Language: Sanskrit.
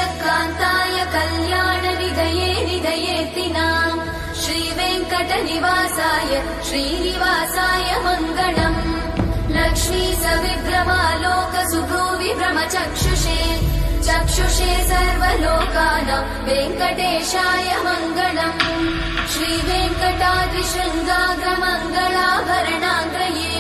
श्रीयकान्ताय कल्याणनिधये निधयेतिनाम् श्रीवेङ्कटनिवासाय श्रीनिवासाय मङ्गलम् लक्ष्मी सविभ्रमालोकसुभ्रूविभ्रमचक्षुषे चक्षुषे सर्वलोकानां वेङ्कटेशाय मङ्गलम् श्रीवेङ्कटाद्रिशृङ्गाग्रमङ्गलाभरणाग्रये